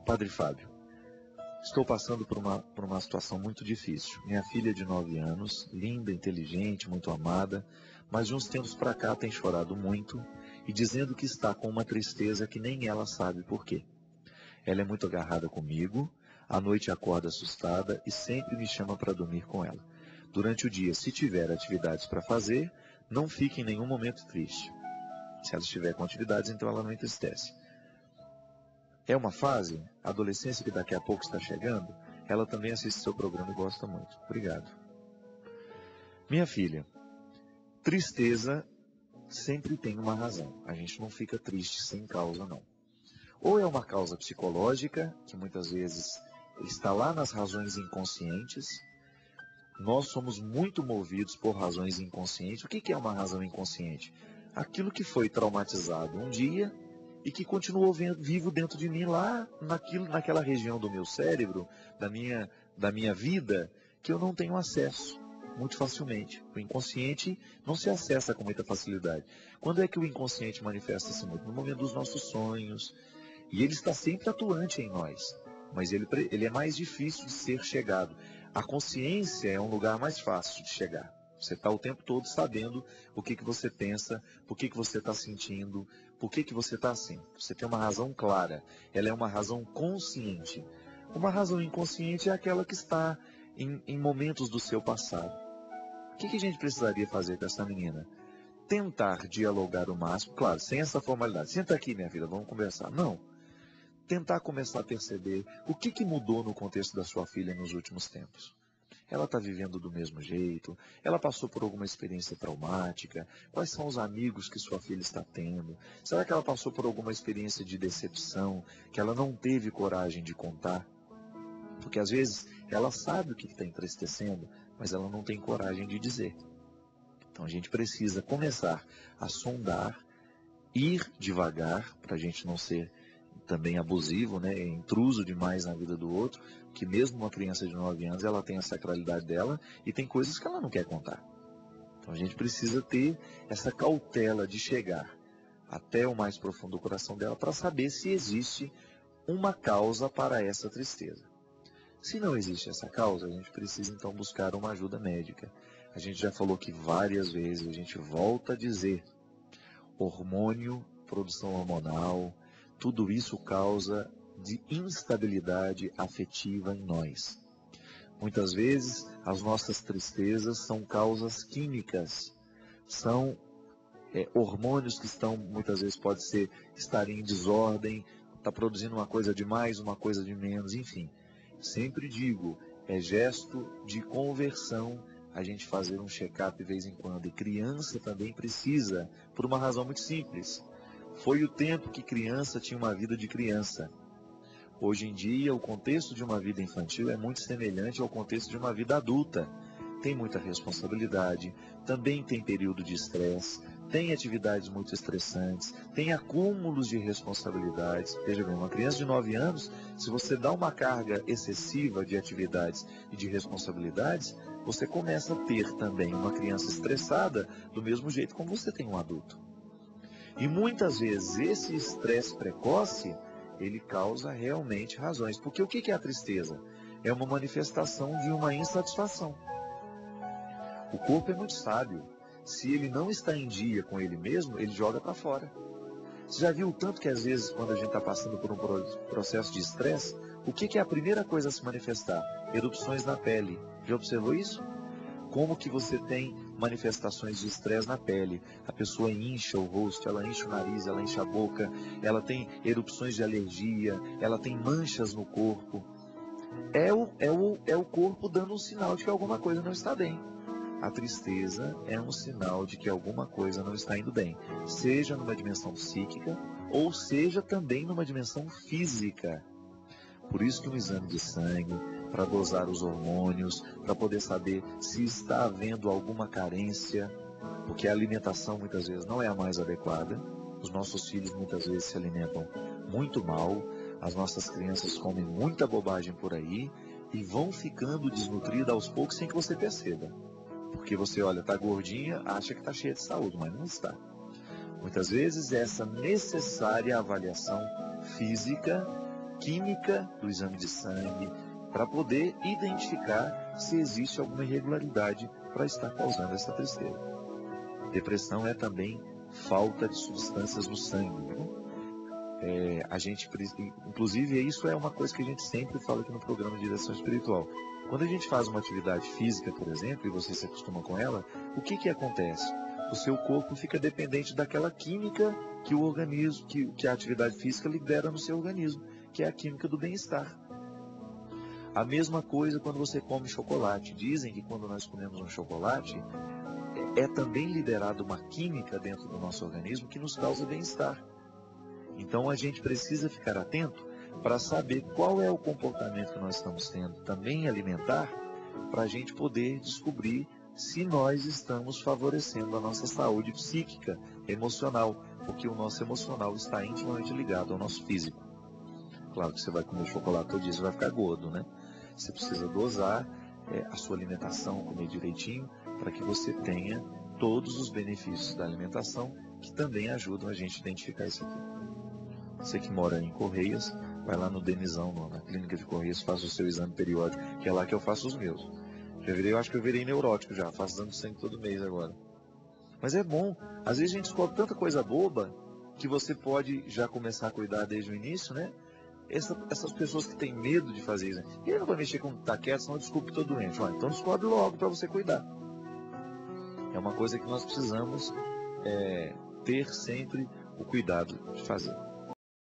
Padre Fábio, estou passando por uma situação muito difícil. Minha filha de 9 anos, linda, inteligente, muito amada, mas de uns tempos para cá tem chorado muito e dizendo que está com uma tristeza que nem ela sabe por quê. Ela é muito agarrada comigo, à noite acorda assustada e sempre me chama para dormir com ela. Durante o dia, se tiver atividades para fazer, não fica em nenhum momento triste. Se ela estiver com atividades, então ela não entristece. É uma fase, a adolescência que daqui a pouco está chegando, ela também assiste seu programa e gosta muito. Obrigado. Minha filha, tristeza sempre tem uma razão. A gente não fica triste sem causa, não. Ou é uma causa psicológica, que muitas vezes está lá nas razões inconscientes. Nós somos muito movidos por razões inconscientes. O que é uma razão inconsciente? Aquilo que foi traumatizado um dia e que continuou vivo dentro de mim lá, naquela região do meu cérebro, da minha vida, que eu não tenho acesso muito facilmente. O inconsciente não se acessa com muita facilidade. Quando é que o inconsciente manifesta-se muito? No momento dos nossos sonhos. E ele está sempre atuante em nós, mas ele é mais difícil de ser chegado. A consciência é um lugar mais fácil de chegar. Você está o tempo todo sabendo o que você pensa, por que você está sentindo, por que você está assim. Você tem uma razão clara, ela é uma razão consciente. Uma razão inconsciente é aquela que está em momentos do seu passado. O que a gente precisaria fazer com essa menina? Tentar dialogar o máximo, claro, sem essa formalidade. Senta aqui, minha filha, vamos conversar. Não. Tentar começar a perceber o que mudou no contexto da sua filha nos últimos tempos. Ela está vivendo do mesmo jeito? Ela passou por alguma experiência traumática? Quais são os amigos que sua filha está tendo? Será que ela passou por alguma experiência de decepção que ela não teve coragem de contar? Porque às vezes ela sabe o que está entristecendo, mas ela não tem coragem de dizer. Então a gente precisa começar a sondar, ir devagar, para a gente não ser também abusivo, né, intruso demais na vida do outro, que mesmo uma criança de 9 anos, ela tem a sacralidade dela e tem coisas que ela não quer contar. Então a gente precisa ter essa cautela de chegar até o mais profundo do coração dela para saber se existe uma causa para essa tristeza. Se não existe essa causa, a gente precisa então buscar uma ajuda médica. A gente já falou que várias vezes, a gente volta a dizer, hormônio, produção hormonal, tudo isso causa de instabilidade afetiva em nós. Muitas vezes as nossas tristezas são causas químicas, são hormônios que estão, muitas vezes pode ser, estarem em desordem, está produzindo uma coisa de mais, uma coisa de menos, enfim. Sempre digo, é gesto de conversão a gente fazer um check-up de vez em quando. E criança também precisa, por uma razão muito simples. Foi o tempo que criança tinha uma vida de criança. Hoje em dia, o contexto de uma vida infantil é muito semelhante ao contexto de uma vida adulta. Tem muita responsabilidade, também tem período de estresse, tem atividades muito estressantes, tem acúmulos de responsabilidades. Veja bem, uma criança de 9 anos, se você dá uma carga excessiva de atividades e de responsabilidades, você começa a ter também uma criança estressada do mesmo jeito como você tem um adulto. E muitas vezes esse estresse precoce, ele causa realmente razões. Porque o que é a tristeza? É uma manifestação de uma insatisfação. O corpo é muito sábio. Se ele não está em dia com ele mesmo, ele joga para fora. Você já viu o tanto que às vezes, quando a gente está passando por um processo de estresse, o que é a primeira coisa a se manifestar? Erupções na pele. Já observou isso? Como que você tem manifestações de estresse na pele? A pessoa incha o rosto, ela incha o nariz, ela incha a boca, ela tem erupções de alergia, ela tem manchas no corpo. É o corpo dando um sinal de que alguma coisa não está bem. A tristeza é um sinal de que alguma coisa não está indo bem, seja numa dimensão psíquica ou seja também numa dimensão física. Por isso que um exame de sangue, para dosar os hormônios, para poder saber se está havendo alguma carência, porque a alimentação muitas vezes não é a mais adequada. Os nossos filhos muitas vezes se alimentam muito mal, as nossas crianças comem muita bobagem por aí e vão ficando desnutridas aos poucos sem que você perceba. Porque você olha, está gordinha, acha que está cheia de saúde, mas não está. Muitas vezes essa necessária avaliação física química do exame de sangue, para poder identificar se existe alguma irregularidade para estar causando essa tristeza. Depressão é também falta de substâncias no sangue, viu? Inclusive, isso é uma coisa que a gente sempre fala aqui no programa de Direção Espiritual. Quando a gente faz uma atividade física, por exemplo, e você se acostuma com ela, o que acontece? O seu corpo fica dependente daquela química que o organismo, que a atividade física libera no seu organismo, que é a química do bem-estar. A mesma coisa quando você come chocolate. Dizem que quando nós comemos um chocolate, é também liberada uma química dentro do nosso organismo que nos causa bem-estar. Então a gente precisa ficar atento para saber qual é o comportamento que nós estamos tendo também alimentar, para a gente poder descobrir se nós estamos favorecendo a nossa saúde psíquica, emocional, porque o nosso emocional está intimamente ligado ao nosso físico. Claro que você vai comer chocolate todo dia, você vai ficar gordo, né? Você precisa dosar a sua alimentação, comer direitinho, para que você tenha todos os benefícios da alimentação, que também ajudam a gente a identificar isso aqui. Você que mora em Correias, vai lá no Denizão, na clínica de Correias, faz o seu exame periódico, que é lá que eu faço os meus. Eu acho que eu virei neurótico já, faço exame de sangue todo mês agora. Mas é bom, às vezes a gente descobre tanta coisa boba, que você pode já começar a cuidar desde o início, né? Essas pessoas que têm medo de fazer isso, e eu não vou mexer com o tá quieto, senão eu descubro que estou doente. Então descobre logo para você cuidar. É uma coisa que nós precisamos ter sempre o cuidado de fazer.